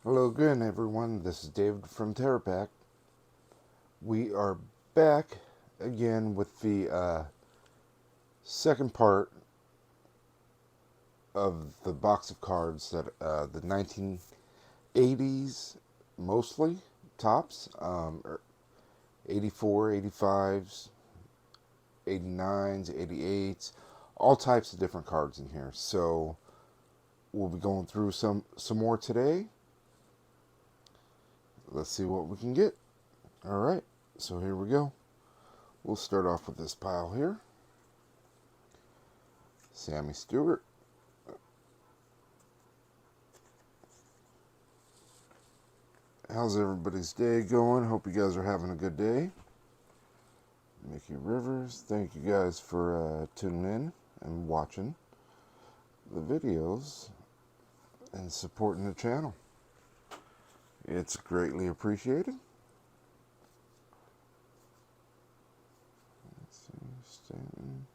Hello again, everyone. This is David from Terrapack. We are back again with the second part of the box of cards that the 1980s, mostly tops, 84, 85s, 89s, 88s, all types of different cards in here. So we'll be going through some more today. Let's see what we can get. All right, so here we go. We'll start off with this pile here. Sammy Stewart. How's everybody's day going? Hope you guys are having a good day. Mickey Rivers, thank you guys for tuning in and watching the videos and supporting the channel. It's greatly appreciated. Let's see, Stanton.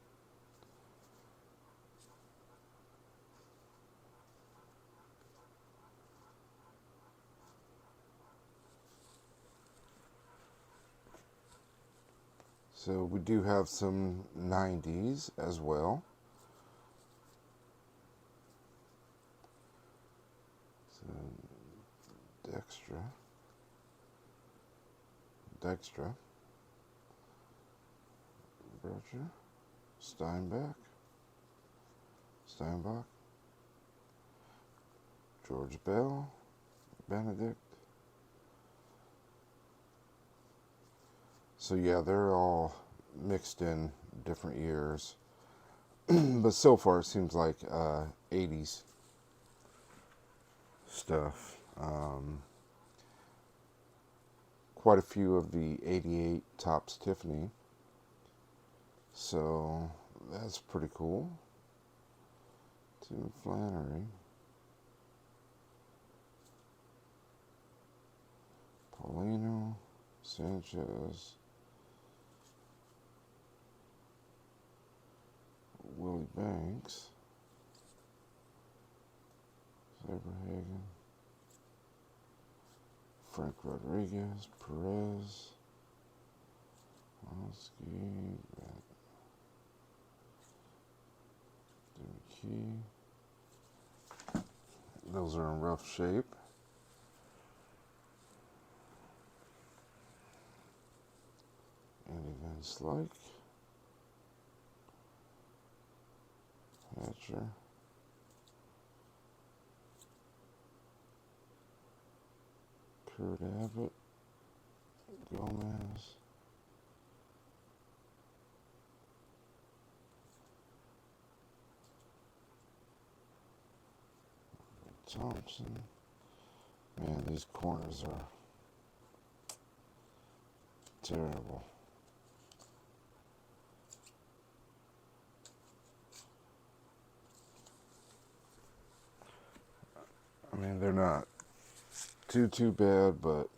So we do have some 90s as well. So Dextra, Berger, Steinbach, George Bell, Benedict. So yeah, they're all mixed in different years. But so far it seems like 80s stuff. Quite a few of the 88 Topps Tiffany. So that's pretty cool. Tim Flannery. Paulino. Sanchez. Willie Banks. Saberhagen. Frank Rodriguez. Perez. Oski. Key. Those are in rough shape. Andy Van Slyke. Hatcher. Kurt Abbott. Gomez. Thompson. Man, these corners are terrible. I mean, they're not too bad, but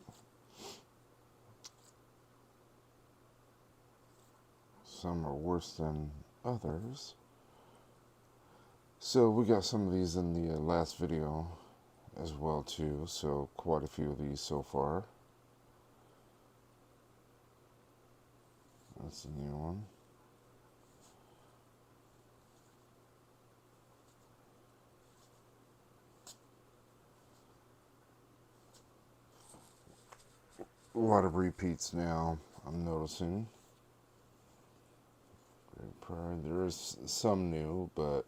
some are worse than others. So we got some of these in the last video as well too, so quite a few of these so far. That's a new one. A lot of repeats now, I'm noticing. Great Pride. There is some new, but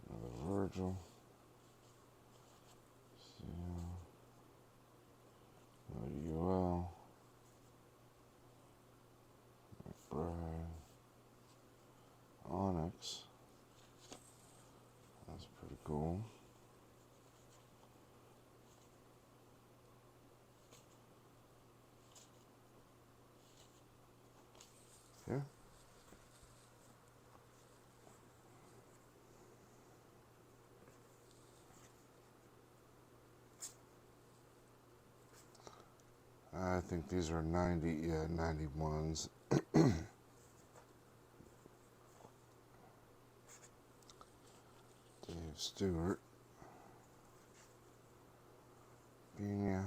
another Virgil. Another UL. McBride. Onyx. That's pretty cool. Yeah. I think these are 91s. Stewart, Pena,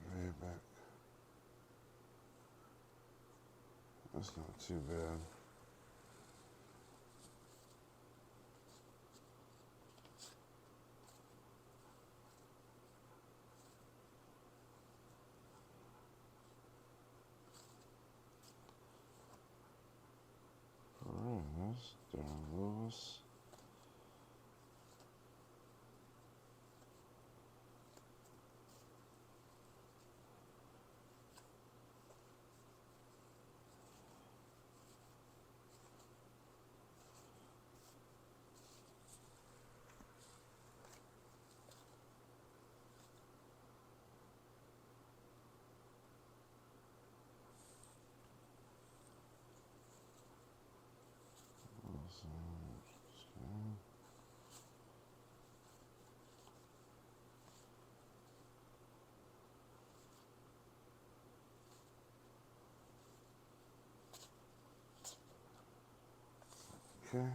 Bayback. That's not too bad. Perez, Darren Lewis. Okay.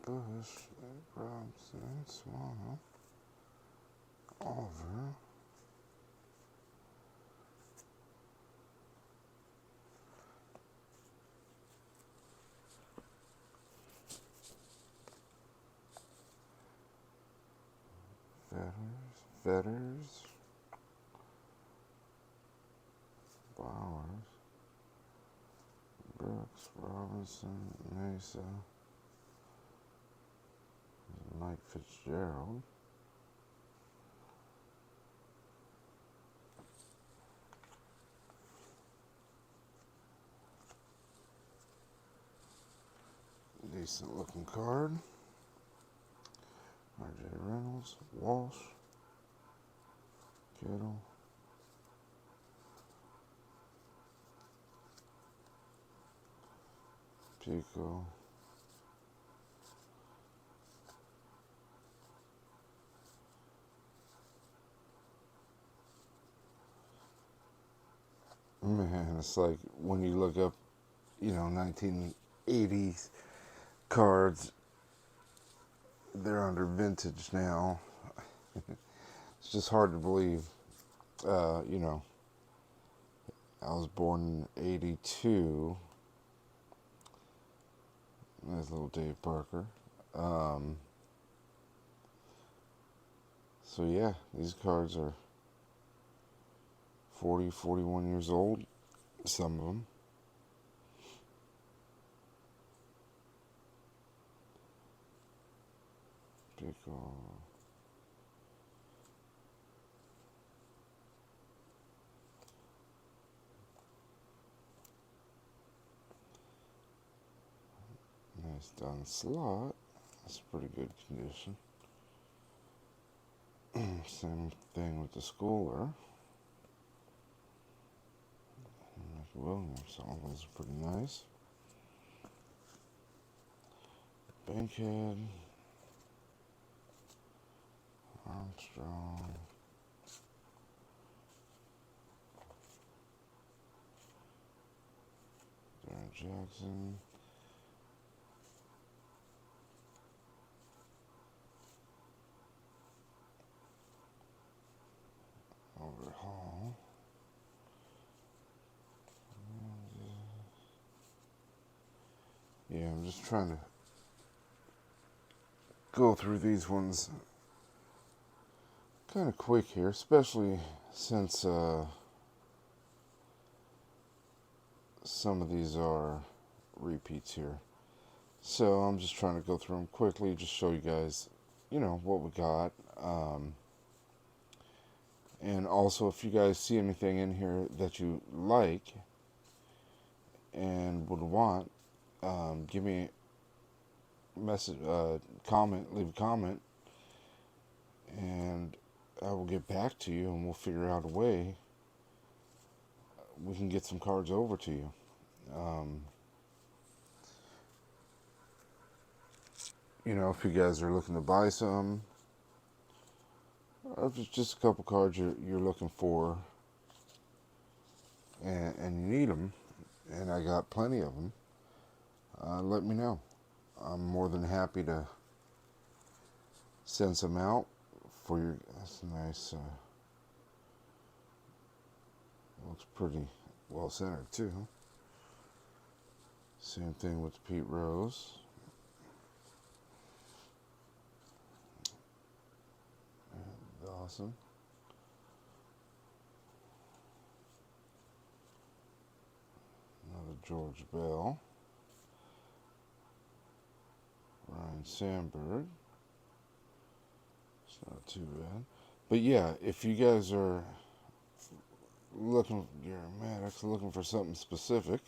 Bush, Robinson, Swan, Oliver, Fetters, Bowers, Brooks, Robinson, Mesa, Mike Fitzgerald, decent looking card, R.J. Reynolds, Walsh, Kittle, Pico, man, it's like when you look up, 1980's cards, they're under vintage now. It's just hard to believe. I was born in '82. There's little Dave Parker. So yeah, these cards are 40, 41 years old. Some of them. Pickle. Nice done slot. That's pretty good condition. Same thing with the Schooler. Williams, all those are pretty nice. Bankhead. Armstrong. Darren Jackson. Albert Hall. Yeah, I'm just trying to go through these ones kind of quick here, especially since some of these are repeats here. So I'm just trying to go through them quickly, just show you guys, what we got. And also, if you guys see anything in here that you like and would want, give me a message, comment, leave a comment, and I will get back to you, and we'll figure out a way we can get some cards over to you. Um, if you guys are looking to buy some, or if it's just a couple cards you're looking for, and you need them, and I got plenty of them, let me know. I'm more than happy to send some out for your. That's nice. Looks pretty well centered too. Same thing with Pete Rose. Awesome. Another George Bell. Ryan Sandberg. It's not too bad. But yeah, if you guys are you're Maddox looking for something specific,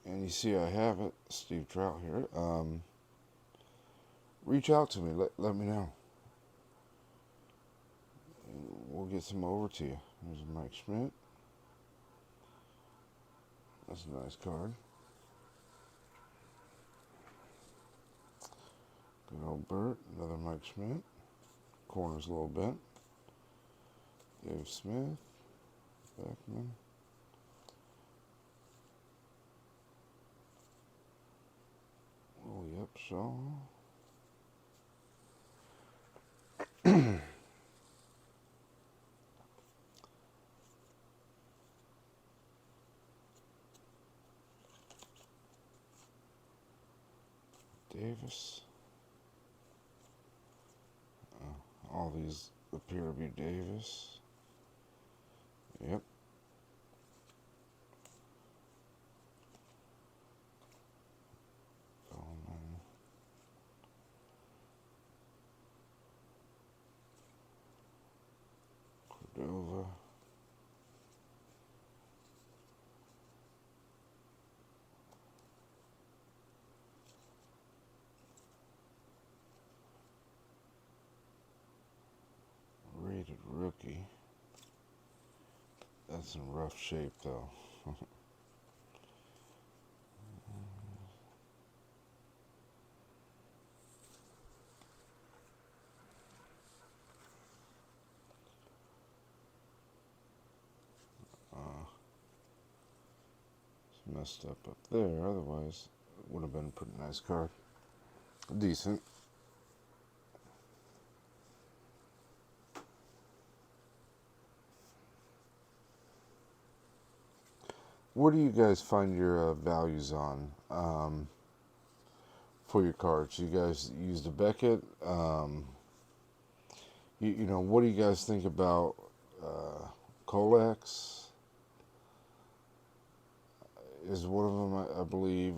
and you see I have it, Steve Trout here, reach out to me. Let me know. We'll get some over to you. Here's a Mike Schmidt. That's a nice card. Good old Burt. Another Mike Schmidt. Corners a little bit. Dave Smith. Beckman. Oh, yep, Shaw. Davis. All these appear to be Davis. Yep. Cordova. Rated rookie. That's in rough shape though. It's messed up there. Otherwise, it would have been a pretty nice card. Decent. Where do you guys find your values on for your cards? You guys use the Beckett. What do you guys think about Colex? Is one of them, I believe.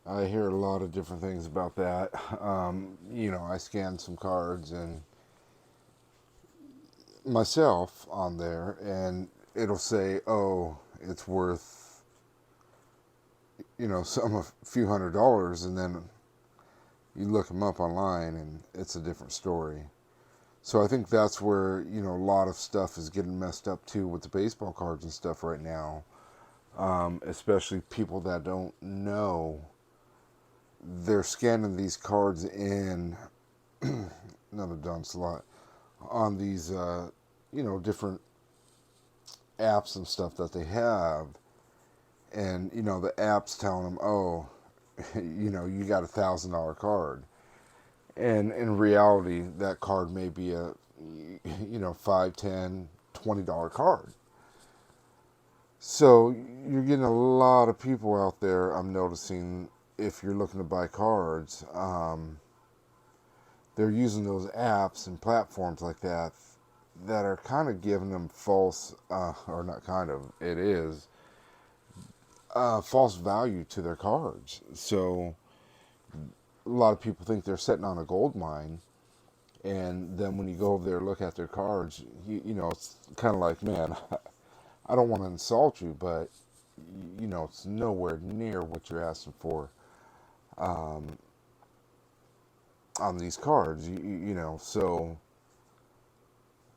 I hear a lot of different things about that. I scanned some cards and myself on there, and it'll say, "Oh, it's worth a few $100s," and then you look them up online, and it's a different story. So I think that's where a lot of stuff is getting messed up too with the baseball cards and stuff right now. Especially people that don't know, they're scanning these cards in another dumb slot on these different apps and stuff that they have, and the app's telling them, oh, you got $1,000 card, and in reality that card may be a $5, $10, $20 card. So you're getting a lot of people out there, I'm noticing, if you're looking to buy cards, they're using those apps and platforms like that are kind of giving them false, or not kind of, it is, false value to their cards. So a lot of people think they're sitting on a gold mine, and then when you go over there and look at their cards, it's kind of like, man, I don't want to insult you, but it's nowhere near what you're asking for. on these cards. So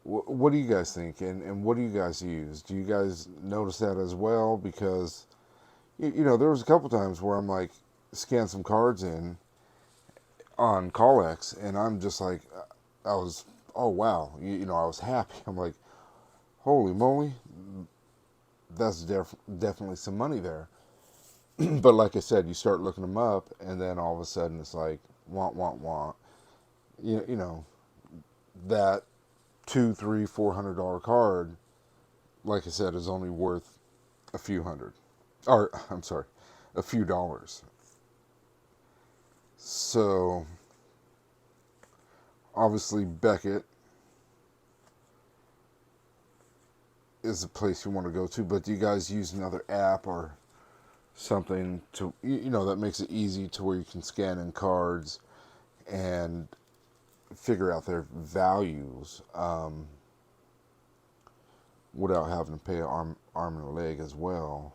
what do you guys think, and what do you guys use? Do you guys notice that as well? Because there was a couple times where I'm like, scan some cards in on Collex, and I'm just like, I was, oh wow, I was happy. I'm like, holy moly, that's definitely some money there. But like I said, you start looking them up, and then all of a sudden it's like, want. You know that two, three, $400 card, like I said, is only worth a few hundred, or I'm sorry, a few dollars. So obviously Beckett is the place you want to go to. But do you guys use another app or something to that makes it easy to where you can scan in cards and figure out their values without having to pay arm and a leg as well?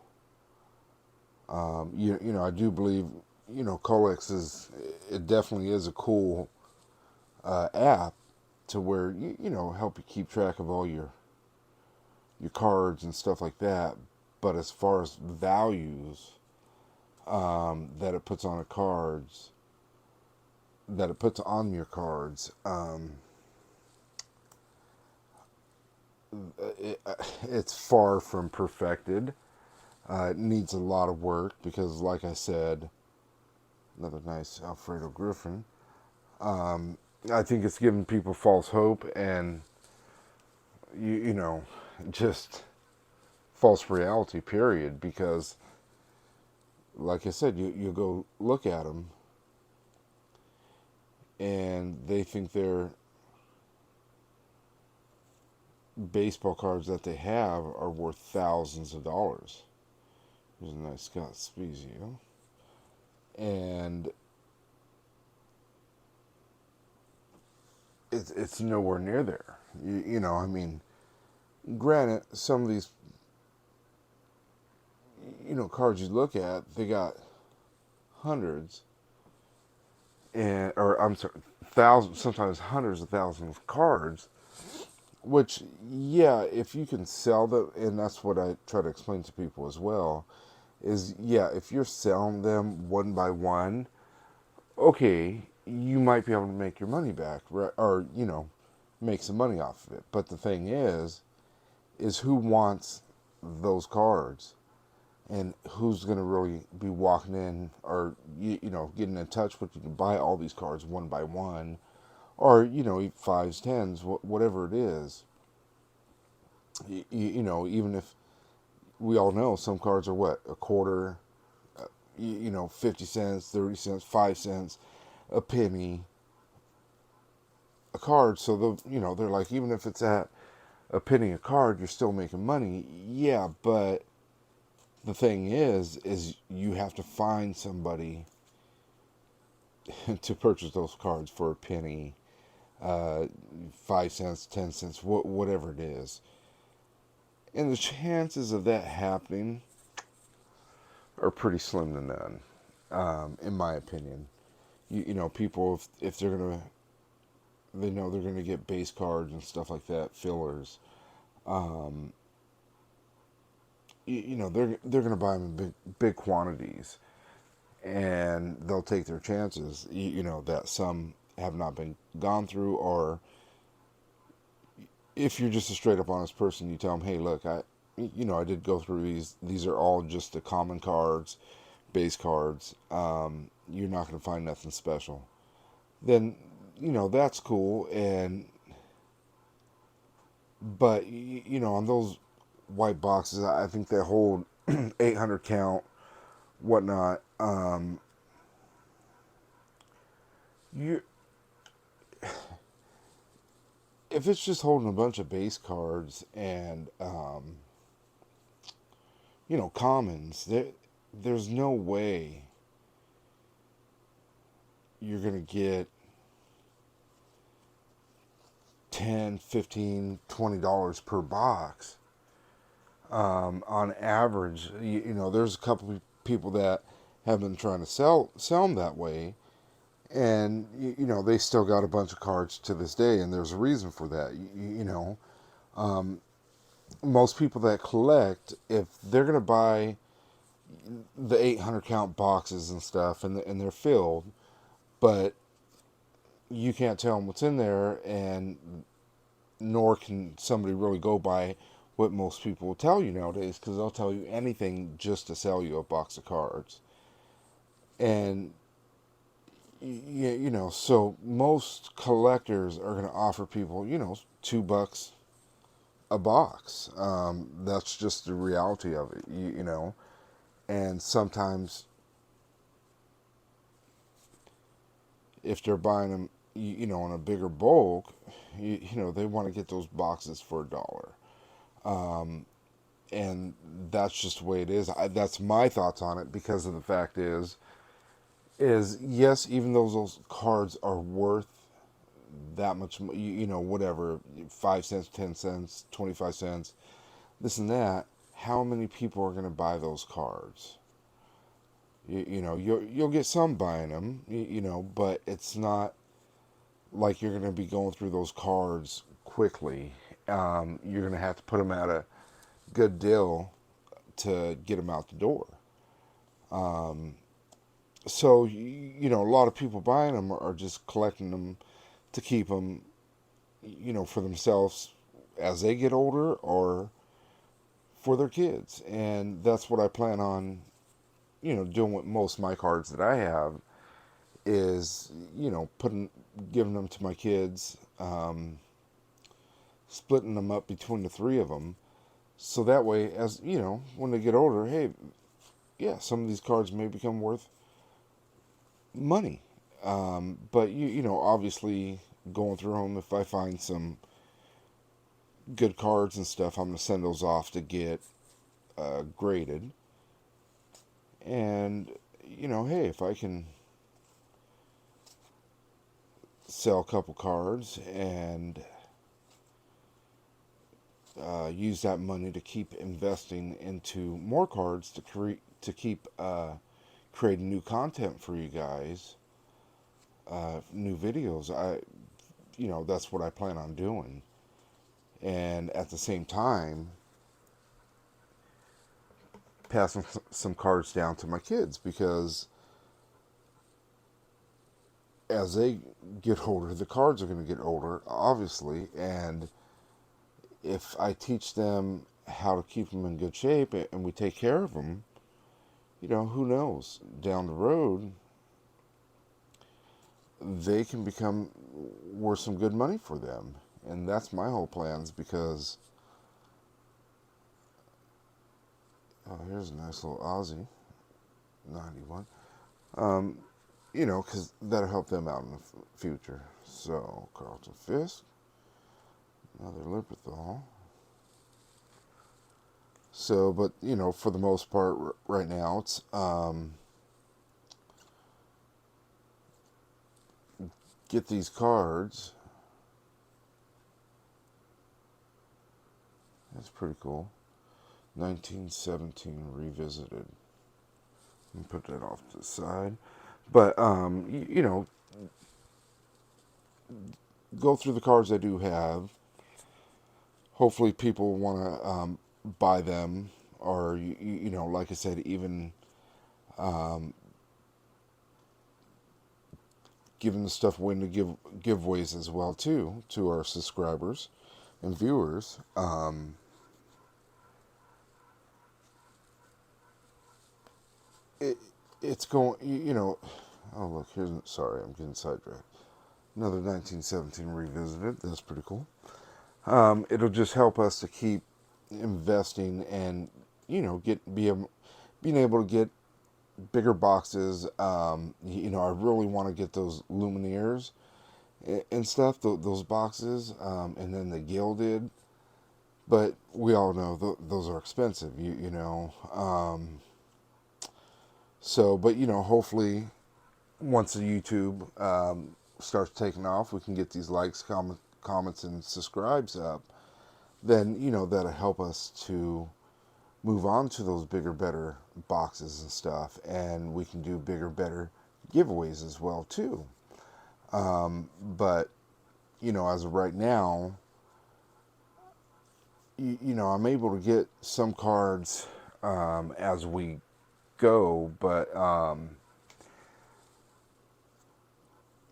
I do believe Colex it definitely is a cool app to where help you keep track of all your cards and stuff like that. But as far as values that it puts on a cards that it puts on your cards, it, it's far from perfected. It needs a lot of work because, like I said, another nice Alfredo Griffin. I think it's giving people false hope and you know just false reality. Period. Because, like I said, you go look at them and they think they're baseball cards that they have are worth thousands of dollars. Here's a nice Scott Spezio, and it's nowhere near there. I mean, granted, some of these cards you look at, they got hundreds and or I'm sorry, thousands, sometimes hundreds of thousands of cards. Which, yeah, if you can sell them, and that's what I try to explain to people as well, is yeah, if you're selling them one by one, okay, you might be able to make your money back, right? Or make some money off of it. But the thing is who wants those cards, and who's going to really be walking in or getting in touch with you to buy all these cards one by one, or fives, tens, whatever it is. Even if we all know some cards are what, a quarter, 50 cents, 30 cents, 5 cents, a penny, a card. So they're like, even if it's at a penny a card, you're still making money. Yeah, but the thing is you have to find somebody to purchase those cards for a penny, uh, 5 cents, 10 cents, whatever it is. And the chances of that happening are pretty slim to none, in my opinion. People, if they're gonna, they know they're gonna get base cards and stuff like that, fillers. Um, they're gonna buy them in big quantities, and they'll take their chances. That some have not been gone through, or if you're just a straight up honest person, you tell them, hey, look, I did go through these. These are all just the common cards, base cards. You're not going to find nothing special. Then, that's cool. But on those white boxes, I think they hold 800 count, whatnot. You If it's just holding a bunch of base cards and commons, there's no way you're gonna get 10, 15, $20 per box. On average, there's a couple of people that have been trying to sell them that way, And they still got a bunch of cards to this day, and there's a reason for that. Most people that collect, if they're going to buy the 800 count boxes and stuff, and they're filled, but you can't tell them what's in there, and nor can somebody really go by what most people will tell you nowadays, because they'll tell you anything just to sell you a box of cards. And so most collectors are going to offer people, $2 a box. That's just the reality of it, And sometimes, if they're buying them, in a bigger bulk, they want to get those boxes for $1. And that's just the way it is. That's my thoughts on it, because of the fact is yes, even though those cards are worth that much, whatever, 5 cents, 10 cents, 25 cents, this and that, how many people are going to buy those cards? You'll get some buying them, but it's not like you're going to be going through those cards quickly. You're going to have to put them at a good deal to get them out the door. So, a lot of people buying them are just collecting them to keep them, for themselves as they get older, or for their kids. And that's what I plan on, doing with most of my cards that I have, is, giving them to my kids, splitting them up between the three of them. So that way, as, when they get older, hey, yeah, some of these cards may become worth money. But obviously, going through them, if I find some good cards and stuff, I'm going to send those off to get graded. And, hey, if I can sell a couple cards and use that money to keep investing into more cards to keep creating new content for you guys, new videos, that's what I plan on doing. And at the same time, passing some cards down to my kids, because as they get older, the cards are going to get older, obviously. And if I teach them how to keep them in good shape, and we take care of them, who knows, down the road, they can become worth some good money for them. And that's my whole plans, because here's a nice little Aussie 91. Because that'll help them out in the future. So, Carlton Fisk, another Lipithol. So, but, for the most part, right now, it's get these cards. That's pretty cool. 1917 Revisited. Let me put that off to the side. But, go through the cards I do have. Hopefully people want to buy them, or, like I said, even giving the stuff away to giveaways as well, too, to our subscribers and viewers. It's going, oh, look, sorry, I'm getting sidetracked. Another 1917 Revisited. That's pretty cool. It'll just help us to keep investing, and, being able to get bigger boxes. I really want to get those Lumineers and stuff, those boxes, and then the gilded. But we all know those are expensive, So, but, hopefully, once the YouTube starts taking off, we can get these likes, comments, and subscribes up. Then, that'll help us to move on to those bigger, better boxes and stuff. And we can do bigger, better giveaways as well, too. But, as of right now, I'm able to get some cards as we go, but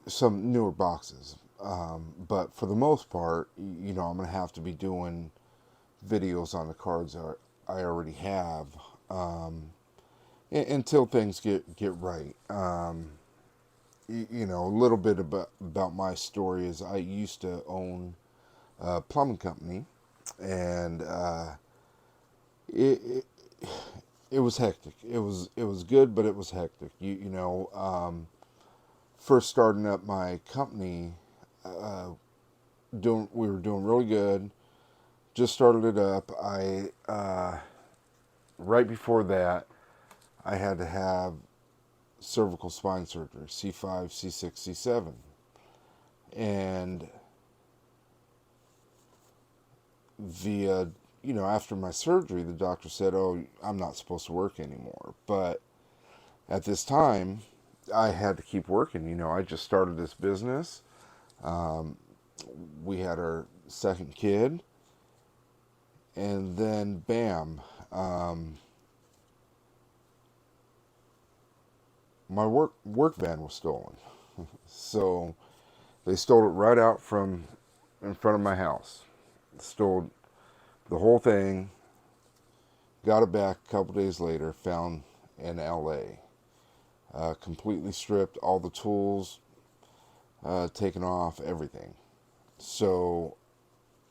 some newer boxes. But for the most part, I'm going to have to be doing videos on the cards that I already have until things get right. A little bit about my story is I used to own a plumbing company, and it, it it was hectic. It was good, but it was hectic. First starting up my company, uh, we were doing really good. Just started it up. I right before that, I had to have cervical spine surgery, C5, C6, C7, and the after my surgery, the doctor said, "Oh, I'm not supposed to work anymore." But at this time, I had to keep working. I just started this business. Um, we had our second kid, and then bam, my work van was stolen. So they stole it right out from in front of my house. Stole the whole thing. Got it back a couple days later. Found in L.A. Completely stripped, all the tools taken off, everything. So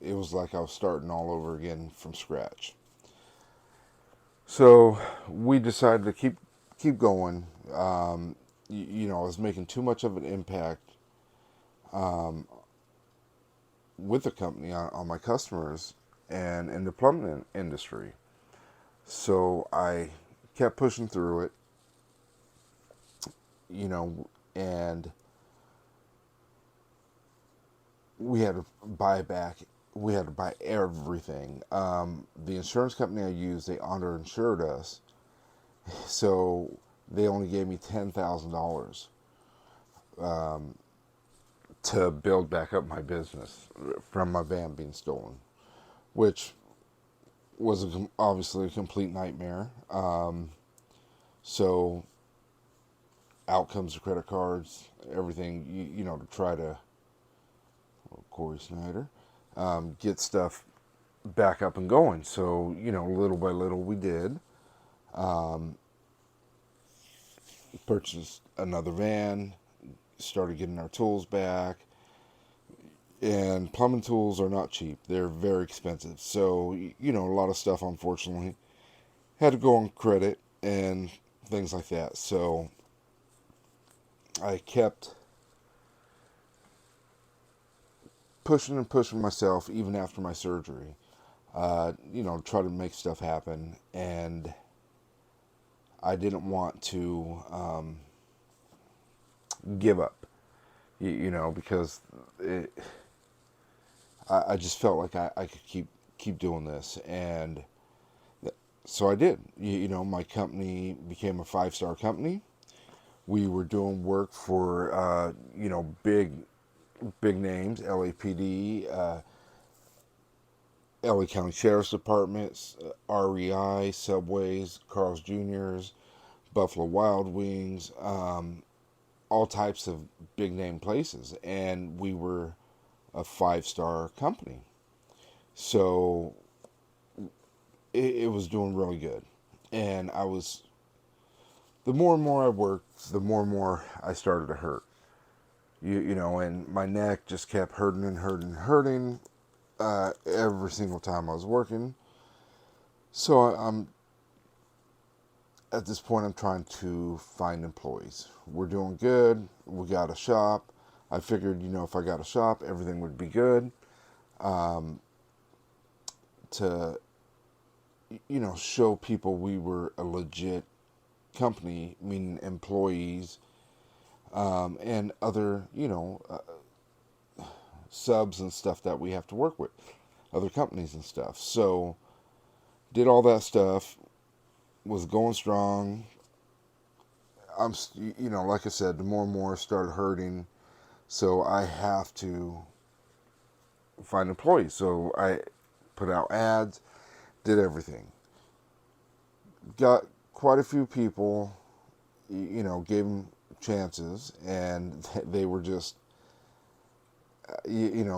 it was like I was starting all over again from scratch. So we decided to keep going. I was making too much of an impact um, with the company on my customers and in the plumbing industry. So I kept pushing through it, and we had to buy back. We had to buy everything. The insurance company I used, they underinsured us, so they only gave me $10,000 to build back up my business from my van being stolen, which was obviously a complete nightmare. So out comes the credit cards, everything, to try to, Corey Snyder, get stuff back up and going. So, little by little we did. Um, Purchased another van, started getting our tools back. And plumbing tools are not cheap. They're very expensive. So, a lot of stuff, unfortunately, had to go on credit and things like that. So, I kept pushing and pushing myself even after my surgery. Try to make stuff happen. And I didn't want to give up, because I just felt like I could keep doing this. And so I did. My company became a 5-star company. We were doing work for, big names, LAPD, LA County Sheriff's Departments, REI, Subways, Carl's Jr.'s, Buffalo Wild Wings, all types of big name places. And we were a 5-star company. So it was doing really good. And the more and more I worked, the more and more I started to hurt. And my neck just kept hurting and hurting and hurting every single time I was working. So I'm at this point, I'm trying to find employees. We're doing good. We got a shop. I figured, if I got a shop, everything would be good. Um, to, show people we were a legit company, meaning employees, and other, subs and stuff that we have to work with, other companies and stuff. So, did all that stuff, was going strong. Like I said, the more and more started hurting. So I have to find employees. So I put out ads, did everything. Got quite a few people, gave them chances, and they were just,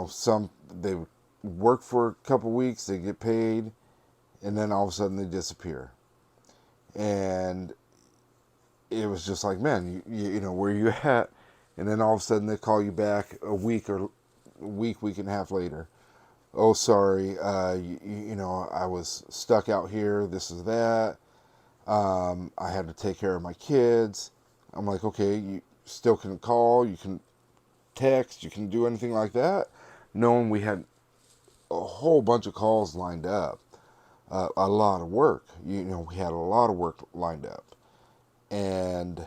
some, they work for a couple weeks, they get paid, and then all of a sudden they disappear. And it was just like, man, where you at? And then all of a sudden they call you back week and a half later. Oh, sorry, I was stuck out here, this is that. I had to take care of my kids. I'm like, okay, you still can call, you can text, you can do anything like that. Knowing we had a whole bunch of calls lined up, a lot of work. We had a lot of work lined up. And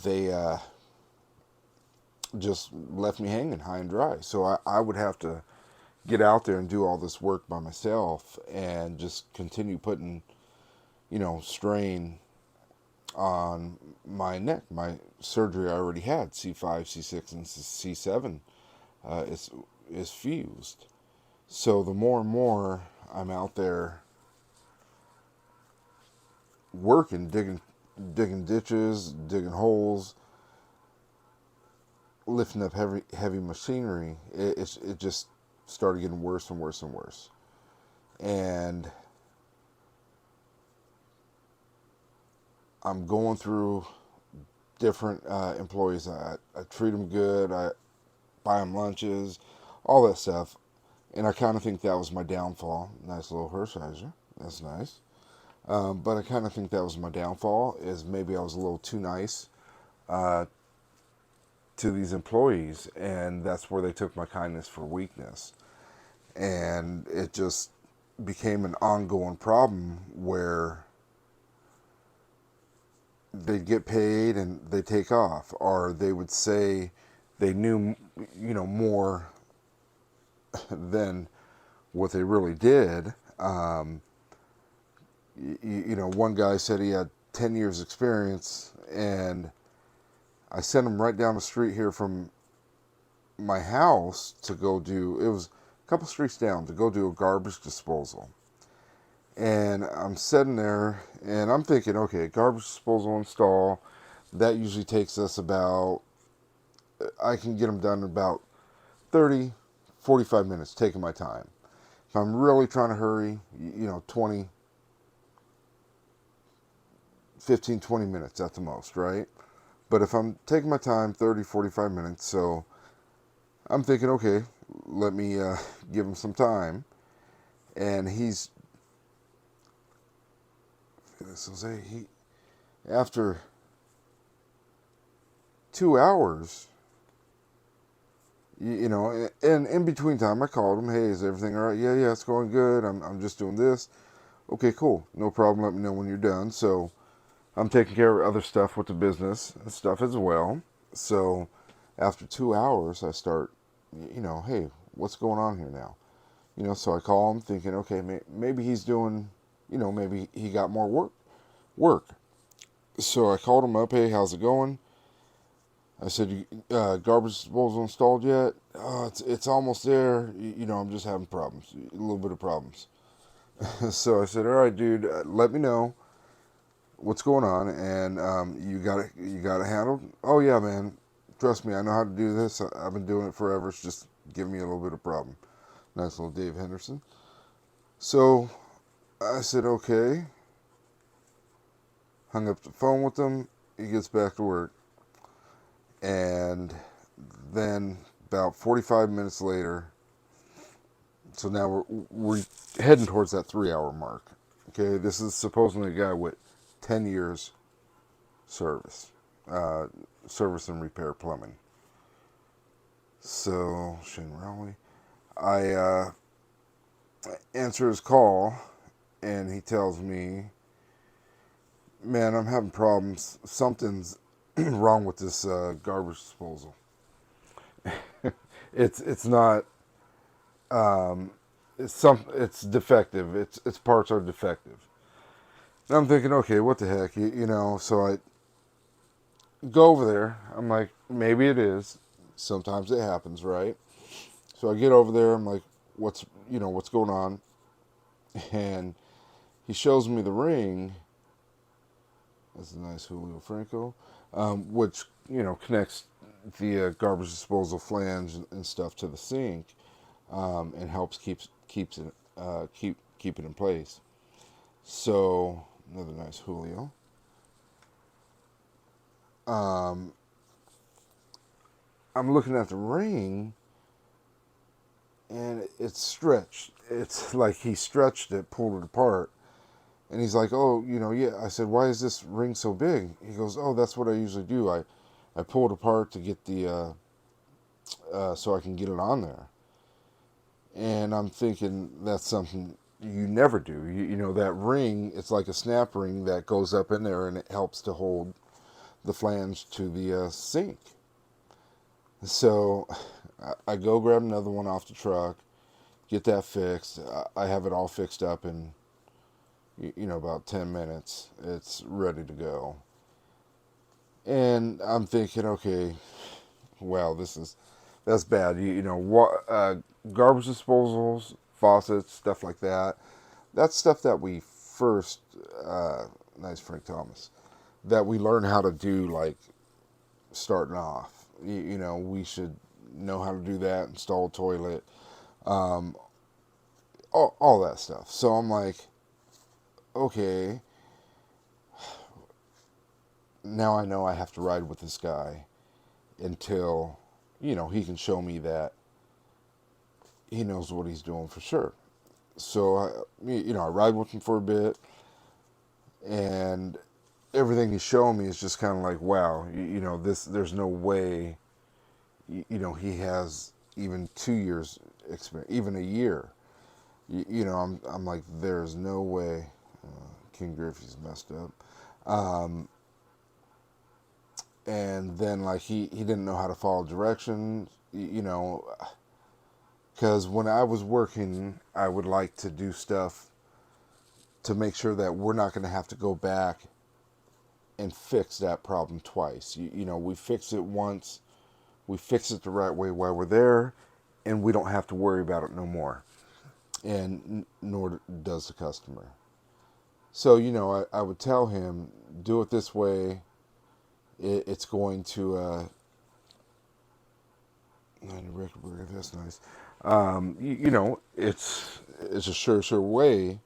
they just left me hanging high and dry. So I would have to get out there and do all this work by myself and just continue putting, strain on my neck. My surgery I already had, C5, C6, and C7, is fused. So the more and more I'm out there working, digging ditches, digging holes, lifting up heavy machinery, it just started getting worse and worse and worse. And I'm going through different employees. I treat them good. I buy them lunches, all that stuff. And I kind of think that was my downfall. Nice little Hershiser. That's nice. But I kind of think that was my downfall, is maybe I was a little too nice uh, to these employees. And that's where they took my kindness for weakness. And it just became an ongoing problem where they'd get paid and they take off, or they would say they knew, more than what they really did. One guy said he had 10 years experience, and I sent him right down the street here from my house to go do, it was a couple streets down, to go do a garbage disposal. And I'm sitting there and I'm thinking, okay, garbage disposal install, that usually takes us about, I can get them done in about 30, 45 minutes, taking my time. If I'm really trying to hurry, 20, 15, 20 minutes at the most, right? But if I'm taking my time, 30, 45 minutes, so I'm thinking, okay, let me give him some time. And after 2 hours, and in between time, I called him. Hey, is everything all right? Yeah, it's going good. I'm just doing this. Okay, cool. No problem. Let me know when you're done. So I'm taking care of other stuff with the business and stuff as well. So after 2 hours, I start, hey, what's going on here now? So I call him thinking, okay, maybe he's doing, maybe he got more work. So I called him up. Hey, how's it going? I said, garbage disposal installed yet? It's almost there. I'm just having problems, a little bit of problems. So I said, all right, dude, let me know what's going on, and you got it handled. Oh yeah, man, trust me, I know how to do this. I've been doing it forever. It's just giving me a little bit of problem. Nice little Dave Henderson. So I said, okay. Hung up the phone with him. He gets back to work. And then about 45 minutes later, so now we're heading towards that 3 hour mark. Okay, this is supposedly a guy with 10 years service, service and repair plumbing. So, Shane Rowley, I answer his call, and he tells me, man, I'm having problems. Something's wrong with this garbage disposal. It's not. It's defective. Its parts are defective. And I'm thinking, okay, what the heck, So I go over there. I'm like, maybe it is. Sometimes it happens, right? So I get over there. I'm like, what's going on? And he shows me the ring. That's a nice Julio Franco, which connects the garbage disposal flange and stuff to the sink, and helps keeps it keep it in place. So another nice Julio. Um, I'm looking at the ring, and it's stretched. It's like he stretched it, pulled it apart, and he's like, "Oh, yeah." I said, "Why is this ring so big?" He goes, "Oh, that's what I usually do. I pull it apart to get the so I can get it on there." And I'm thinking that's something you never do. That ring, it's like a snap ring that goes up in there and it helps to hold the flange to the sink. So I go grab another one off the truck, get that fixed. I have it all fixed up in about 10 minutes. It's ready to go. And I'm thinking, okay, well, that's bad. Garbage disposals, faucets, stuff like that. That's stuff that we first, nice Frank Thomas, that we learn how to do like starting off. We should know how to do that, install a toilet, um, all that stuff. So I'm like, okay, now I know I have to ride with this guy until, he can show me that he knows what he's doing for sure. So I ride with him for a bit, and everything he's showing me is just kind of like, wow, this. There's no way, he has even 2 years experience, even a year. I'm like, there's no way. King Griffey's messed up. Um, and then like he didn't know how to follow directions. Because when I was working, I would like to do stuff to make sure that we're not going to have to go back and fix that problem twice. We fix it once, we fix it the right way while we're there, and we don't have to worry about it no more. And nor does the customer. So, I would tell him, do it this way. It's going to, that's nice. It's a sure way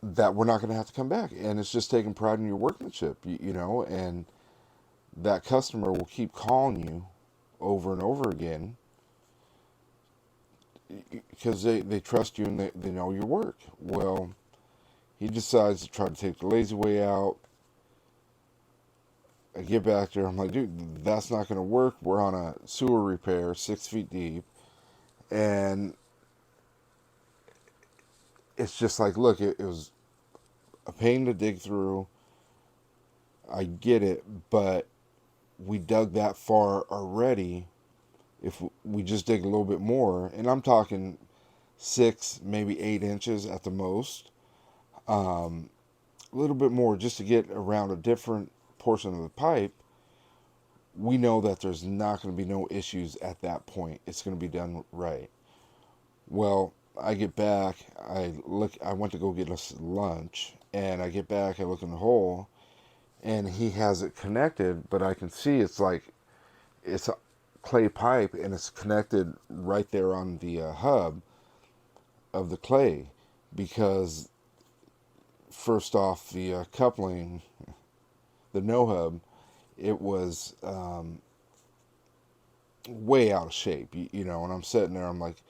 that we're not going to have to come back. And it's just taking pride in your workmanship, and that customer will keep calling you over and over again because they trust you and they know your work. Well, he decides to try to take the lazy way out. I get back there. I'm like, dude, that's not going to work. We're on a sewer repair, 6 feet deep. And it's just like, look, it was a pain to dig through. I get it, but we dug that far already. If we just dig a little bit more, and I'm talking 6, maybe 8 inches at the most, a little bit more just to get around a different portion of the pipe, we know that there's not going to be no issues at that point. It's going to be done right. Well, I get back, I went to go get us lunch, and I get back, I look in the hole, and he has it connected, but I can see it's a clay pipe, and it's connected right there on the hub of the clay, because first off, the coupling, the no hub, it was way out of shape, and I'm sitting there, I'm like,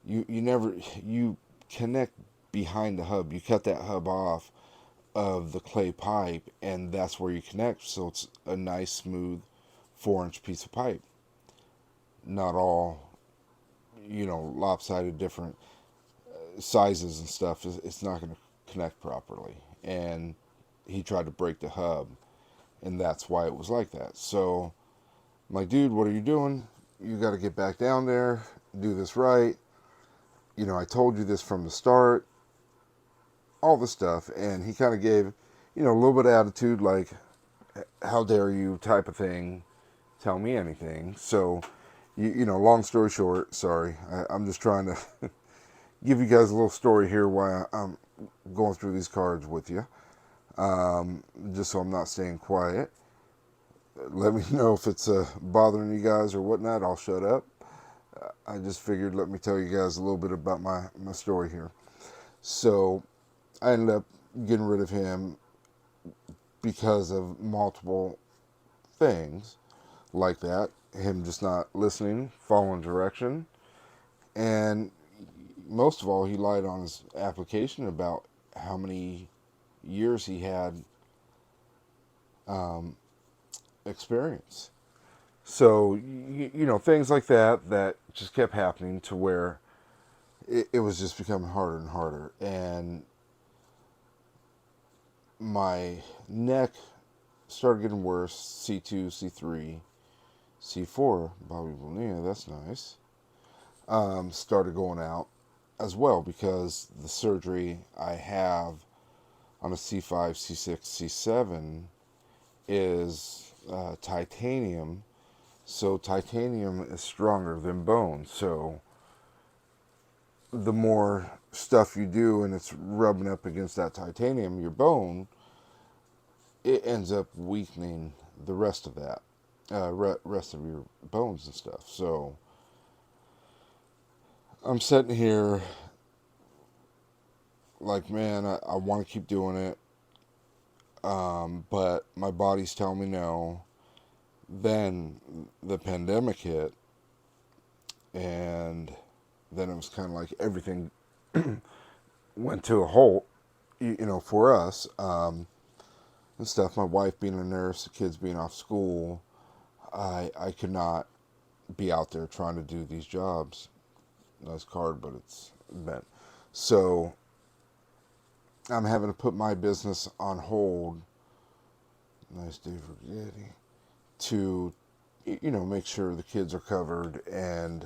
you connect behind the hub, you cut that hub off of the clay pipe, and that's where you connect, so it's a nice smooth 4-inch piece of pipe, not all lopsided, different sizes and stuff. It's not going to connect properly, and he tried to break the hub, and that's why it was like that. So I'm like, dude, what are you doing? You got to get back down there, do this right. I told you this from the start, all this stuff. And he kind of gave, a little bit of attitude, like, how dare you type of thing. tell me anything. So, long story short, sorry, I'm just trying to give you guys a little story here while I'm going through these cards with you, just so I'm not staying quiet. Let me know if it's bothering you guys or whatnot. I'll shut up. I just figured let me tell you guys a little bit about my story here. So I ended up getting rid of him because of multiple things like that. Him just not listening, following direction, and most of all, he lied on his application about how many years he had um, experience. So, things like that just kept happening to where it was just becoming harder and harder. And my neck started getting worse. C2, C3, C4, Bobby Bonilla, that's nice. Started going out as well because the surgery I have on a C5, C6, C7 is titanium. So titanium is stronger than bone. So the more stuff you do and it's rubbing up against that titanium, your bone, it ends up weakening the rest of that, rest of your bones and stuff. So I'm sitting here like, man, I want to keep doing it, but my body's telling me no. Then the pandemic hit, and then it was kind of like everything went to a halt, for us, and stuff. My wife being a nurse, the kids being off school, I could not be out there trying to do these jobs. Nice card, but it's bent. So I'm having to put my business on hold. Nice day for Daddy. To, make sure the kids are covered and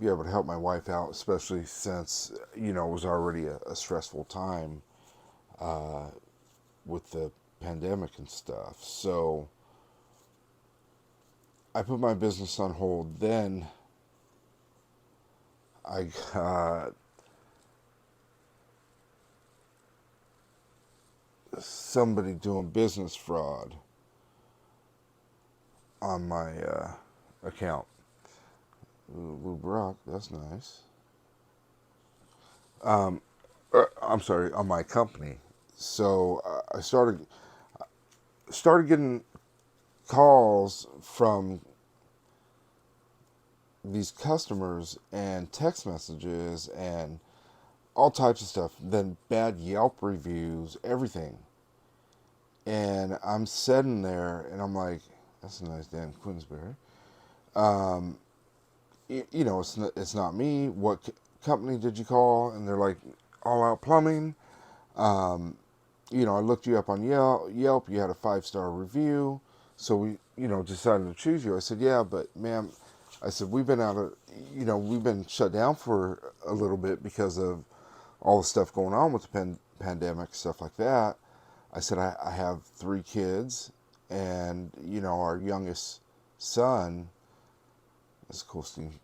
be able to help my wife out, especially since, it was already a stressful time with the pandemic and stuff. So I put my business on hold. Then I got somebody doing business fraud on my account. Lou Brock, that's nice. I'm sorry, on my company. So I started getting calls from these customers and text messages and all types of stuff. Then bad Yelp reviews, everything. And I'm sitting there and I'm like, that's a nice damn Queensberry. Um, it's not me. What company did you call? And they're like, All Out Plumbing. Um, I looked you up on Yelp. You had a 5-star review. So we, decided to choose you. I said, yeah, but ma'am, I said, we've been shut down for a little bit because of all the stuff going on with the pandemic, stuff like that. I said, I have 3 kids, and, our youngest son, that's cool, Steve,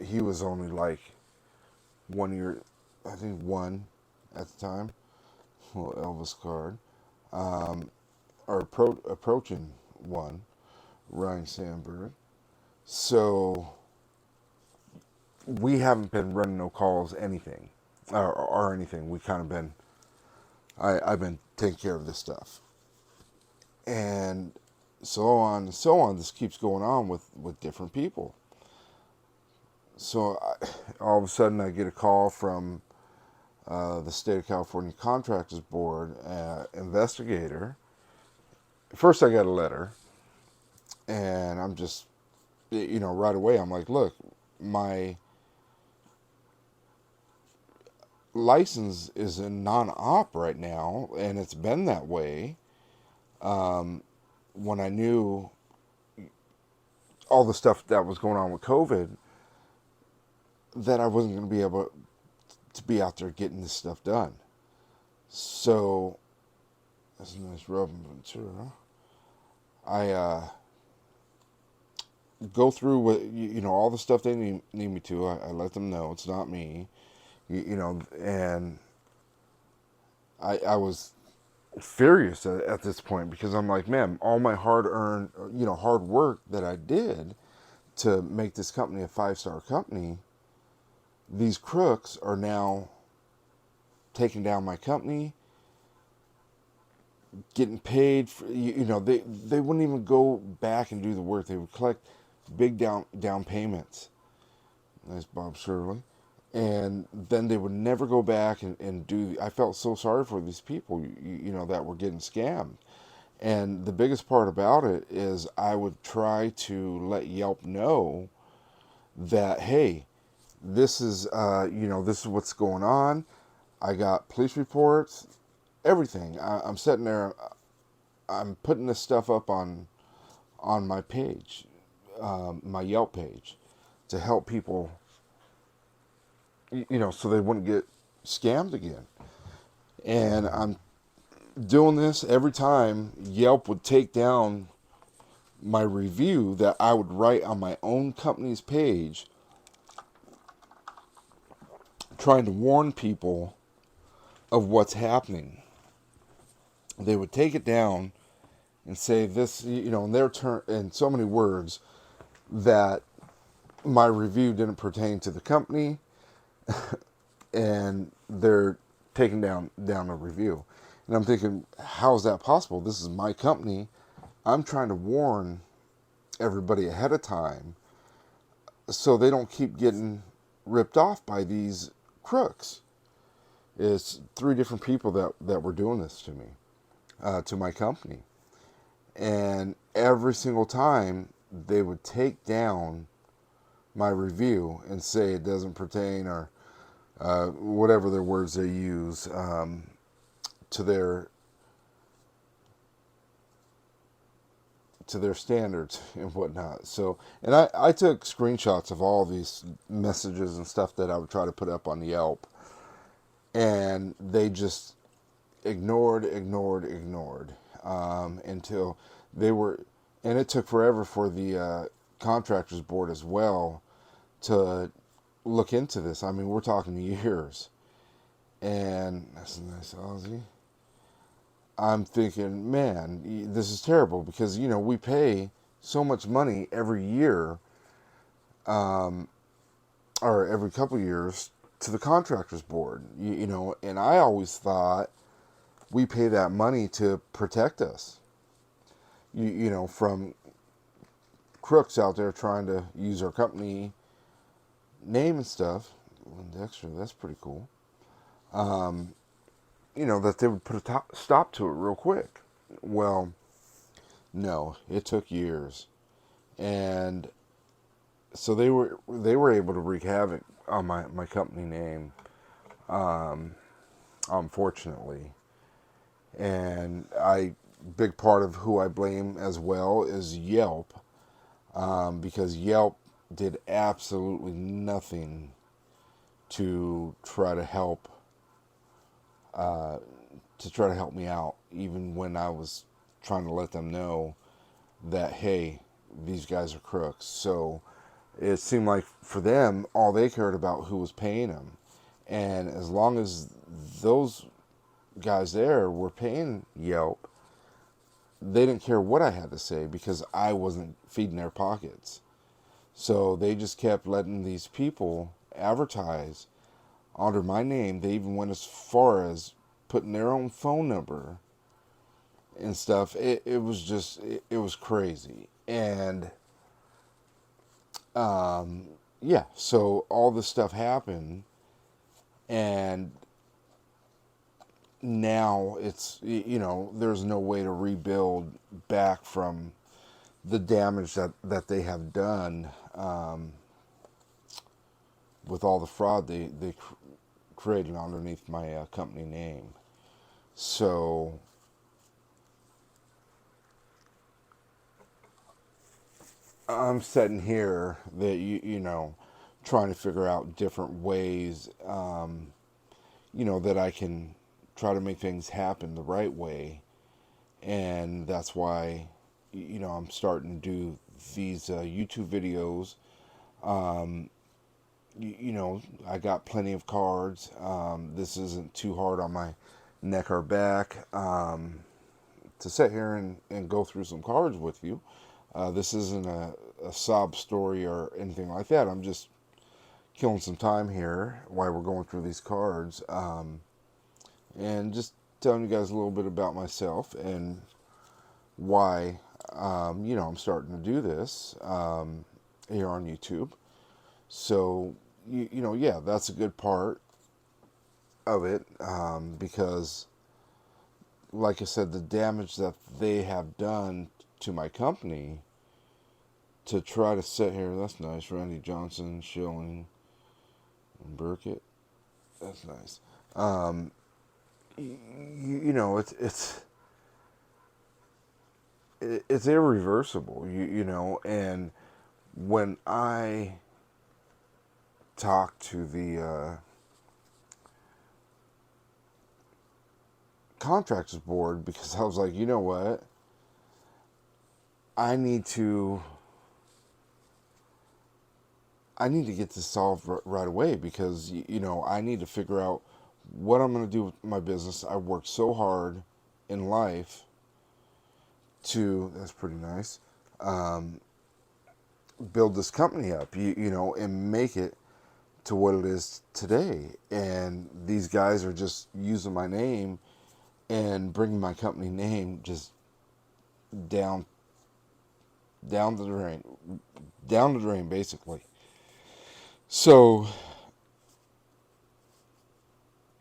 he was only like 1 year, I think 1 at the time, little Elvis card, or approaching 1, Ryan Sandberg. So we haven't been running no calls, anything, or anything. We kind of been, I've been taking care of this stuff. And so on and so on. This keeps going on with different people. So all of a sudden I get a call from the State of California Contractors Board investigator. First I got a letter, and I'm just, right away I'm like, look, my license is in non-op right now, and it's been that way when I knew all the stuff that was going on with COVID, that I wasn't going to be able to be out there getting this stuff done. So, that's a nice Robin Ventura. I go through what all the stuff they need me to. I let them know it's not me, and I was furious at this point because I'm like, man, all my hard earned, hard work that I did to make this company a 5-star company, these crooks are now taking down my company, getting paid for, they wouldn't even go back and do the work. They would collect big down payments. Nice Bob Shirley. And then they would never go back and do. I felt so sorry for these people, that were getting scammed. And the biggest part about it is I would try to let Yelp know that, hey, this is what's going on. I got police reports, everything. I'm sitting there, I'm putting this stuff up on my page, my Yelp page, to help people, so they wouldn't get scammed again. And I'm doing this every time Yelp would take down my review that I would write on my own company's page, trying to warn people of what's happening. They would take it down and say this, in their turn, in so many words, that my review didn't pertain to the company, and they're taking down a review. And I'm thinking, how is that possible? This is my company. I'm trying to warn everybody ahead of time so they don't keep getting ripped off by these crooks. It's 3 different people that were doing this to me, to my company. And every single time they would take down my review and say it doesn't pertain, or whatever their words they use, to their standards and whatnot. So, and I took screenshots of all these messages and stuff that I would try to put up on Yelp, and they just ignored, until they were, and it took forever for the contractors board as well to look into this. I mean, we're talking years. And that's a nice Aussie. I'm thinking, man, this is terrible because, we pay so much money every year, or every couple of years, to the contractors board, and I always thought we pay that money to protect us, from crooks out there trying to use our company name and stuff. Dexter, that's pretty cool. That they would put a stop to it real quick. Well, no, it took years, and so they were able to wreak havoc on my company name, unfortunately. And big part of who I blame as well is Yelp, because Yelp did absolutely nothing to try to help me out, even when I was trying to let them know that, hey, these guys are crooks. So it seemed like for them, all they cared about who was paying them, and as long as those guys there were paying Yelp, they didn't care what I had to say because I wasn't feeding their pockets. So they just kept letting these people advertise under my name. They even went as far as putting their own phone number and stuff. It was just, it was crazy. And, yeah, so all this stuff happened, and now it's, there's no way to rebuild back from the damage that they have done, with all the fraud they created underneath my company name. So I'm sitting here that trying to figure out different ways, that I can try to make things happen the right way. And that's why I'm starting to do these YouTube videos. Um, I got plenty of cards. This isn't too hard on my neck or back to sit here and go through some cards with you. This isn't a sob story or anything like that. I'm just killing some time here while we're going through these cards, and just telling you guys a little bit about myself and why I'm starting to do this here on YouTube. So yeah, that's a good part of it, because, like I said, the damage that they have done to my company to try to sit here. That's nice, Randy Johnson, Schilling, and Burkett. That's nice. Um, it's irreversible. And when I talked to the contractors board, because I was like, you know what, I need to get this solved right away, because I need to figure out what I'm going to do with my business. I worked so hard in life to, that's pretty nice, um, build this company up, and make it to what it is today. And these guys are just using my name and bringing my company name just down down the drain, basically. So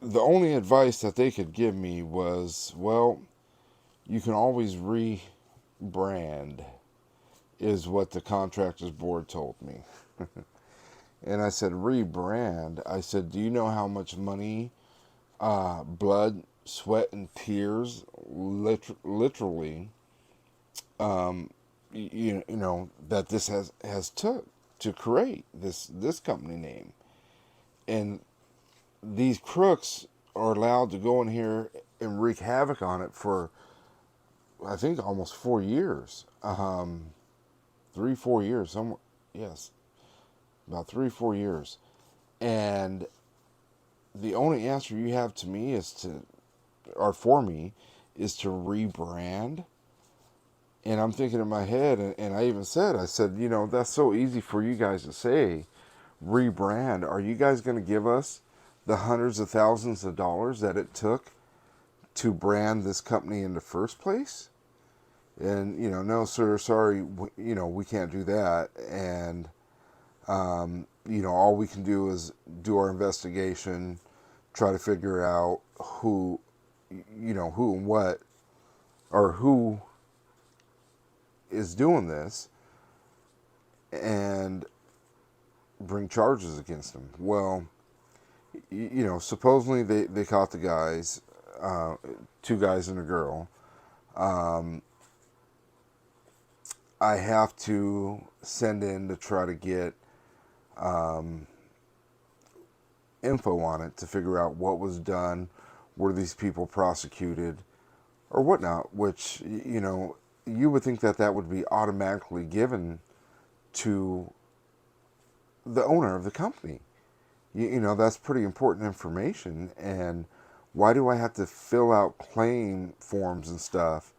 the only advice that they could give me was, well, you can always rebrand, is what the contractors board told me. And I said, rebrand? I said, do you know how much money, blood, sweat, and tears, literally, um, that this has took to create this company name? And these crooks are allowed to go in here and wreak havoc on it for, I think, almost 4 years, 3 4 years, somewhere. Yes, about 3 4 years. And the only answer you have to me is to, or for me, is to rebrand. And I'm thinking in my head, and I even said, I said, that's so easy for you guys to say, rebrand. Are you guys going to give us the hundreds of thousands of dollars that it took to brand this company in the first place? And, no, sir, sorry, we can't do that. And, all we can do is do our investigation, try to figure out who and what, or who is doing this, and bring charges against them. Well, supposedly they caught the guys, two guys and a girl. I have to send in to try to get info on it to figure out what was done, were these people prosecuted, or whatnot, which, you would think that that would be automatically given to the owner of the company. That's pretty important information. And why do I have to fill out claim forms and stuff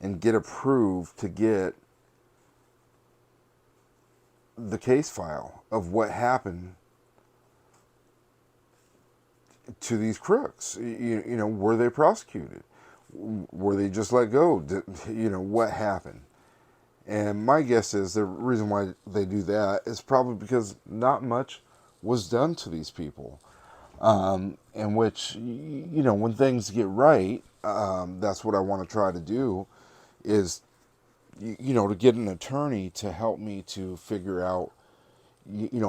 and get approved to get the case file of what happened to these crooks? Were they prosecuted? Were they just let go? What happened? And my guess is the reason why they do that is probably because not much was done to these people. In which, when things get right, that's what I want to try to do, is, to get an attorney to help me to figure out,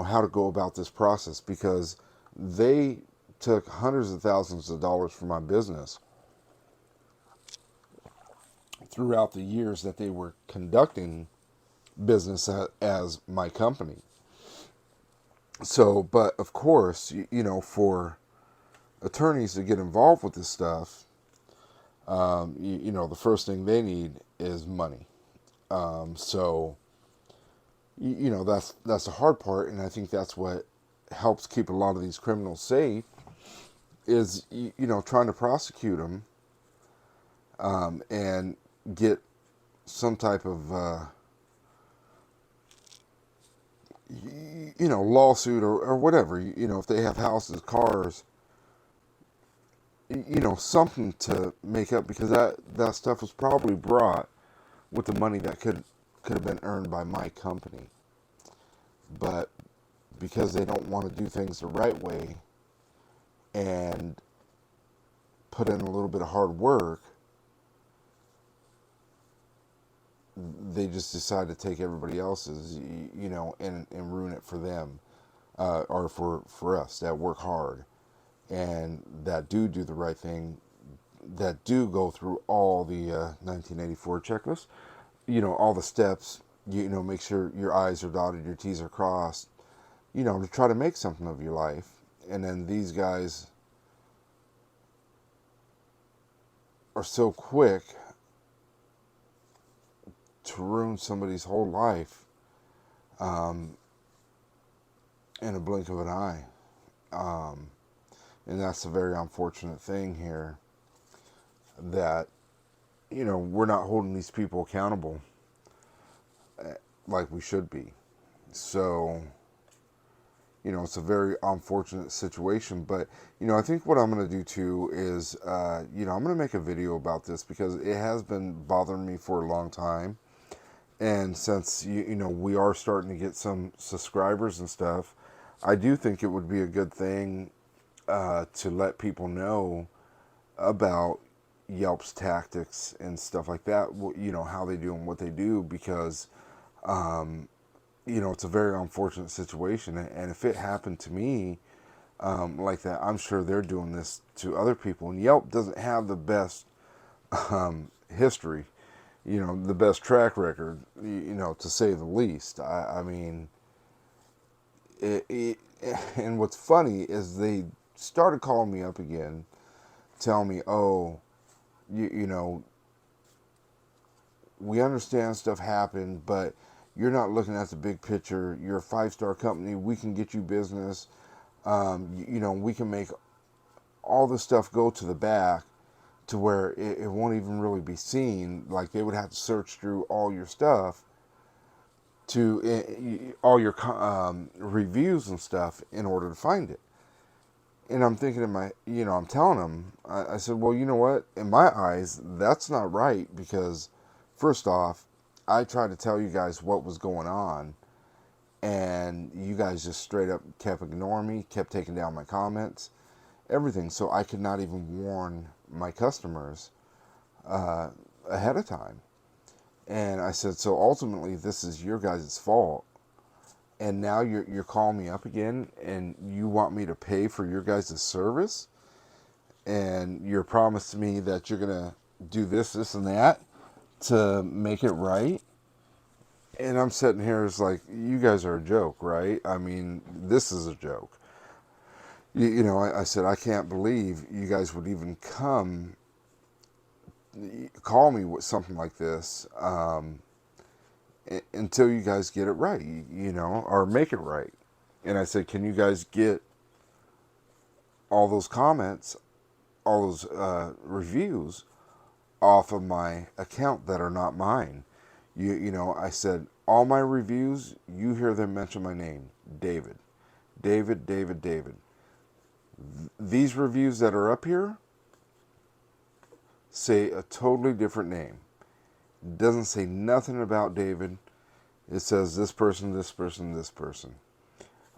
how to go about this process, because they took hundreds of thousands of dollars from my business throughout the years that they were conducting business as my company. So, but of course, for attorneys to get involved with this stuff, the first thing they need is money. So that's the hard part, and I think that's what helps keep a lot of these criminals safe is trying to prosecute them and get some type of lawsuit or whatever. If they have houses, cars, something to make up, because that stuff was probably brought with the money that could have been earned by my company. But because they don't want to do things the right way and put in a little bit of hard work, they just decide to take everybody else's, and ruin it for them, or for us that work hard and that do the right thing, that do go through all the 1984 checklist, all the steps, make sure your I's are dotted, your T's are crossed, to try to make something of your life. And then these guys are so quick to ruin somebody's whole life in a blink of an eye. And that's a very unfortunate thing here, that, we're not holding these people accountable like we should be. So, it's a very unfortunate situation. But, I think what I'm going to do too is, I'm going to make a video about this, because it has been bothering me for a long time. And since, we are starting to get some subscribers and stuff, I do think it would be a good thing to let people know about Yelp's tactics and stuff like that, how they do and what they do, because, it's a very unfortunate situation. And if it happened to me like that, I'm sure they're doing this to other people. And Yelp doesn't have the best history, the best track record, to say the least. I mean, and what's funny is they started calling me up again, telling me, oh, we understand stuff happened, but you're not looking at the big picture. You're a 5-star company. We can get you business. We can make all this stuff go to the back to where it won't even really be seen. Like, they would have to search through all your stuff, to all your reviews and stuff, in order to find it. And I'm thinking I'm telling them, I said, well, you know what? In my eyes, that's not right, because first off, I tried to tell you guys what was going on, and you guys just straight up kept ignoring me, kept taking down my comments, everything. So I could not even warn my customers ahead of time. And I said, so ultimately, this is your guys' fault. And now you're calling me up again, and you want me to pay for your guys' service, and you're promising me that you're gonna do this, and that to make it right. And I'm sitting here, it's like, you guys are a joke, right? I mean, this is a joke. I said, I can't believe you guys would even call me with something like this. Until you guys get it right, or make it right. And I said, can you guys get all those comments, all those reviews off of my account that are not mine? I said, all my reviews, you hear them mention my name, David. David, David, David. These reviews that are up here say a totally different name. Doesn't say nothing about David. It says this person, this person, this person.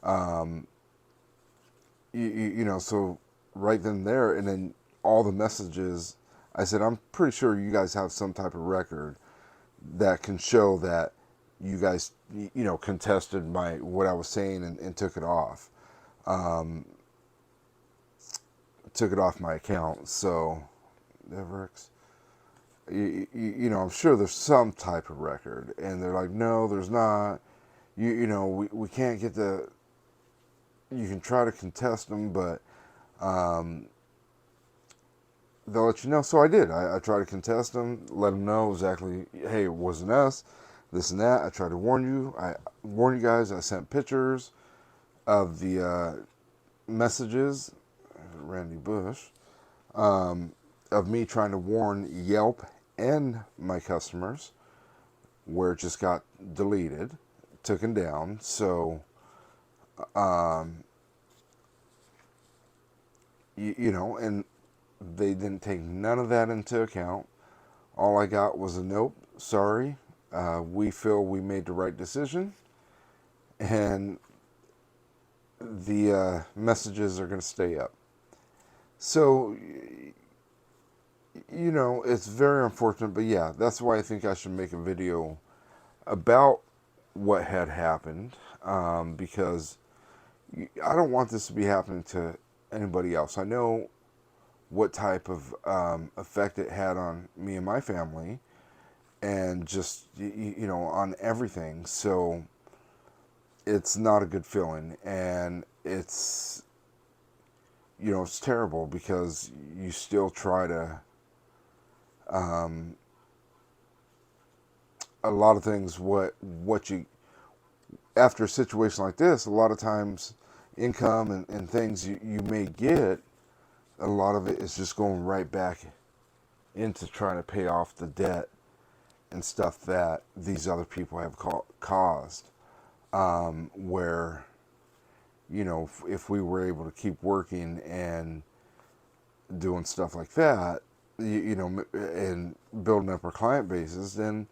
So right then and there, and then all the messages, I said, I'm pretty sure you guys have some type of record that can show that you guys, contested what I was saying, and took it off. Took it off my account. So, Everx. I'm sure there's some type of record. And they're like, no, there's not. We can't get you can try to contest them, but they'll let you know. So I did. I tried to contest them, let them know exactly, hey, it wasn't us, this and that. I tried to warn you. I warned you guys. I sent pictures of the messages, Randy Bush, of me trying to warn Yelp and my customers, where it just got deleted, taken down. So, um, and they didn't take none of that into account. All I got was a nope, sorry. We feel we made the right decision, and the messages are going to stay up. So, it's very unfortunate, but yeah, that's why I think I should make a video about what had happened, because I don't want this to be happening to anybody else. I know what type of effect it had on me and my family, and just on everything. So it's not a good feeling, and it's terrible because you still try to a lot of things. What you after a situation like this, a lot of times income and things you may get, a lot of it is just going right back into trying to pay off the debt and stuff that these other people have caused. Where, if we were able to keep working and doing stuff like that, and building up our client bases, then,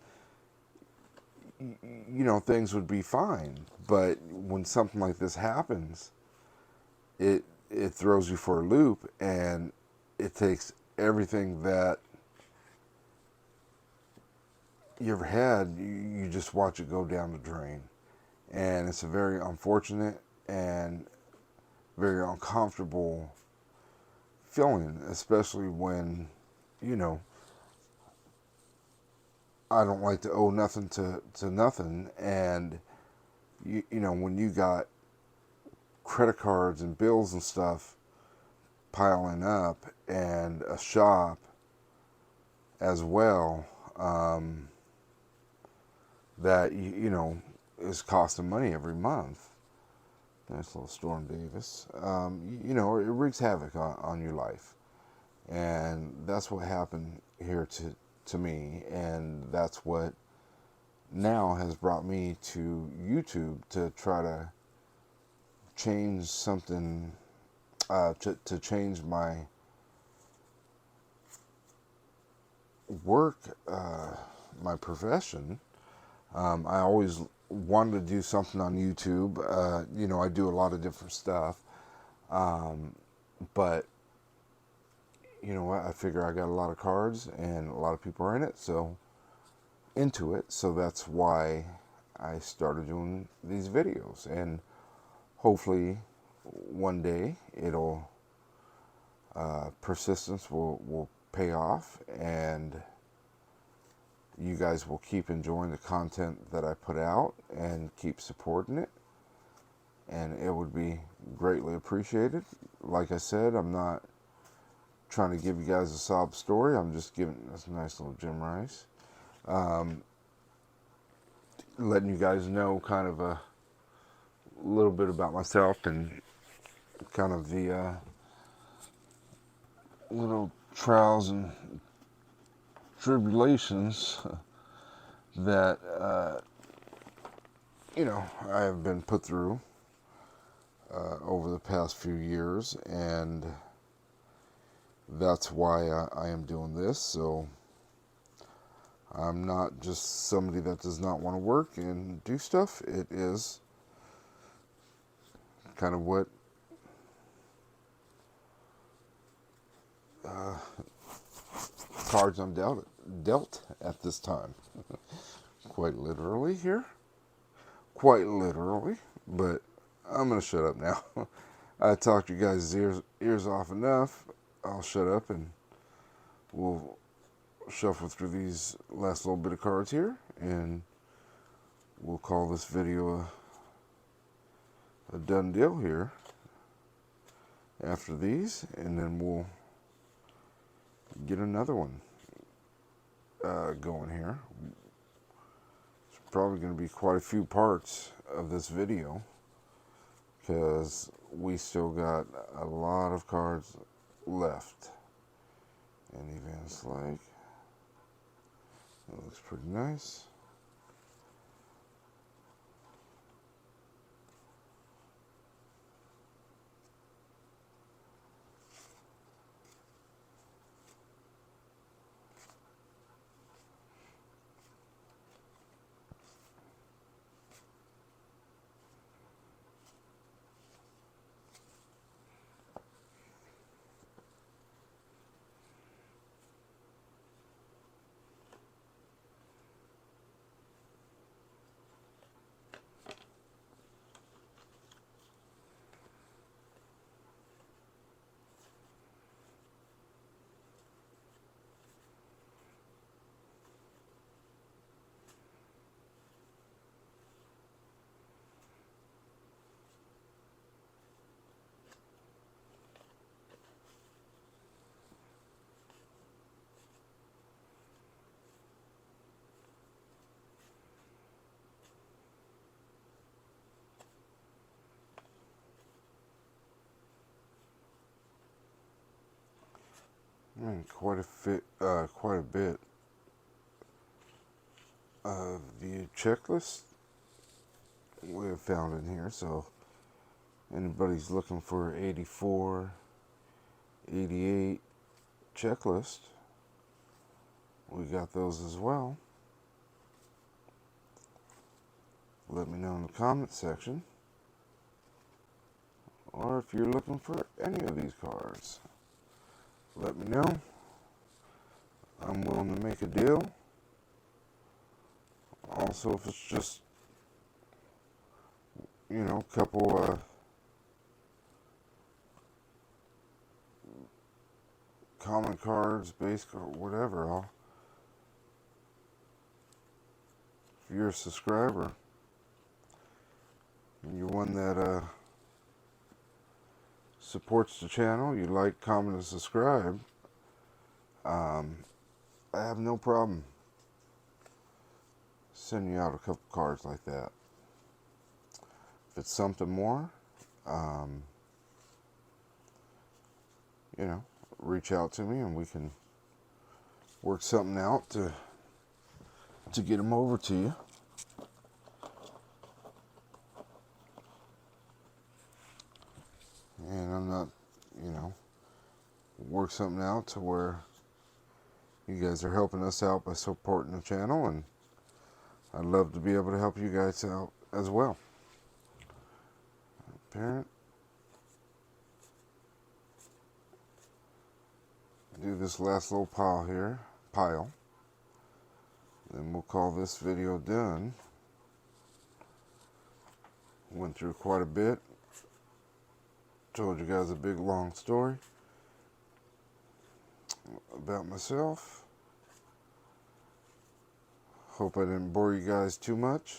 things would be fine. But when something like this happens, it throws you for a loop, and it takes everything that you ever had, you just watch it go down the drain. And it's a very unfortunate and very uncomfortable feeling, especially when, you know, I don't like to owe nothing to nothing. And, when you got credit cards and bills and stuff piling up, and a shop as well, that, is costing money every month. Nice little Storm Davis. It wreaks havoc on your life. And that's what happened here to me. And that's what now has brought me to YouTube, to try to change something, to change my work, my profession. I always wanted to do something on YouTube. I do a lot of different stuff. But you know what? I figure I got a lot of cards and a lot of people are into it. So that's why I started doing these videos. And hopefully one day persistence will pay off, and you guys will keep enjoying the content that I put out and keep supporting it. And it would be greatly appreciated. Like I said, I'm not trying to give you guys a sob story. I'm just giving this nice little Jim Rice. Letting you guys know kind of a little bit about myself, and kind of the little trials and tribulations that I have been put through over the past few years, and that's why I am doing this. So I'm not just somebody that does not want to work and do stuff. It is kind of what cards I'm dealt at this time. Quite literally here. Quite literally. But I'm going to shut up now. I talked you guys' ears off enough. I'll shut up, and we'll shuffle through these last little bit of cards here, and we'll call this video a done deal here after these, and then we'll get another one going here. It's probably going to be quite a few parts of this video because we still got a lot of cards left. And even it's like, it looks pretty nice. Quite a bit of the checklist we have found in here. So anybody's looking for 84, 88 checklist, we got those as well. Let me know in the comment section. Or if you're looking for any of these cards, let me know. I'm willing to make a deal. Also, if it's just, a couple common cards, base card, whatever, if you're a subscriber, and you're one that supports the channel, you like, comment, and subscribe, I have no problem sending you out a couple cards like that. If it's something more, reach out to me and we can work something out to get them over to you. And I'm not, work something out to where you guys are helping us out by supporting the channel, and I'd love to be able to help you guys out as well. Parent. Do this last little pile. Then we'll call this video done. Went through quite a bit. Told you guys a big long story about myself. Hope I didn't bore you guys too much.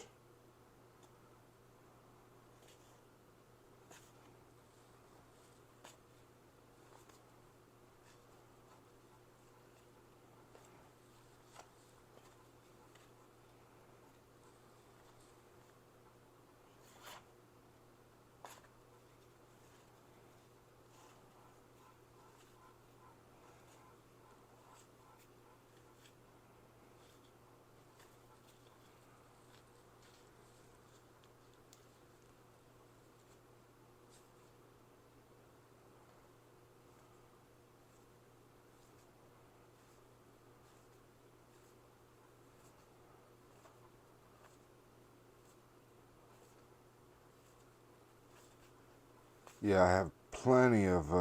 Yeah, I have plenty of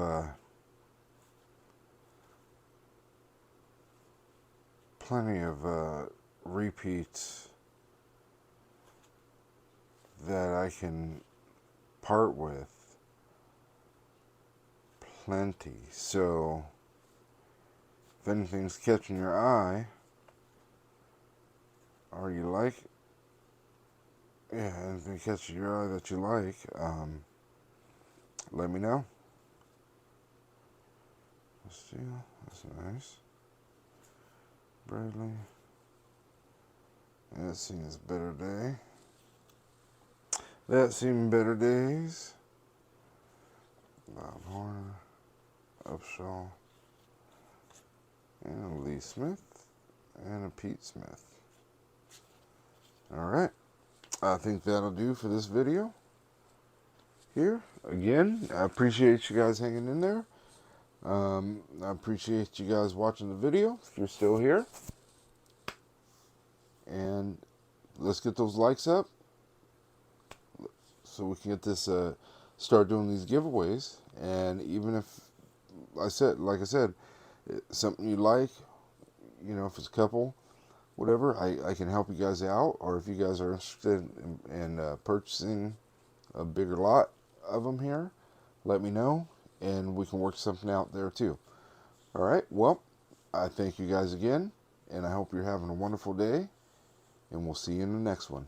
repeats that I can part with. Plenty. So if anything's catching your eye, or you like, anything catches your eye that you like, let me know. Steel, that's nice. Bradley. That's seen its better day. That's seen better days. Bob Horner, Upshaw, and a Lee Smith, and a Pete Smith. Alright, I think that'll do for this video here. Again, I appreciate you guys hanging in there. I appreciate you guys watching the video, if you're still here. And let's get those likes up so we can get this, start doing these giveaways. And even if, like I said, something you like, you know, if it's a couple, whatever, I can help you guys out. Or if you guys are interested in purchasing a bigger lot of them here, let me know, and we can work something out there too. All right, well, I thank you guys again, and I hope you're having a wonderful day, and we'll see you in the next one.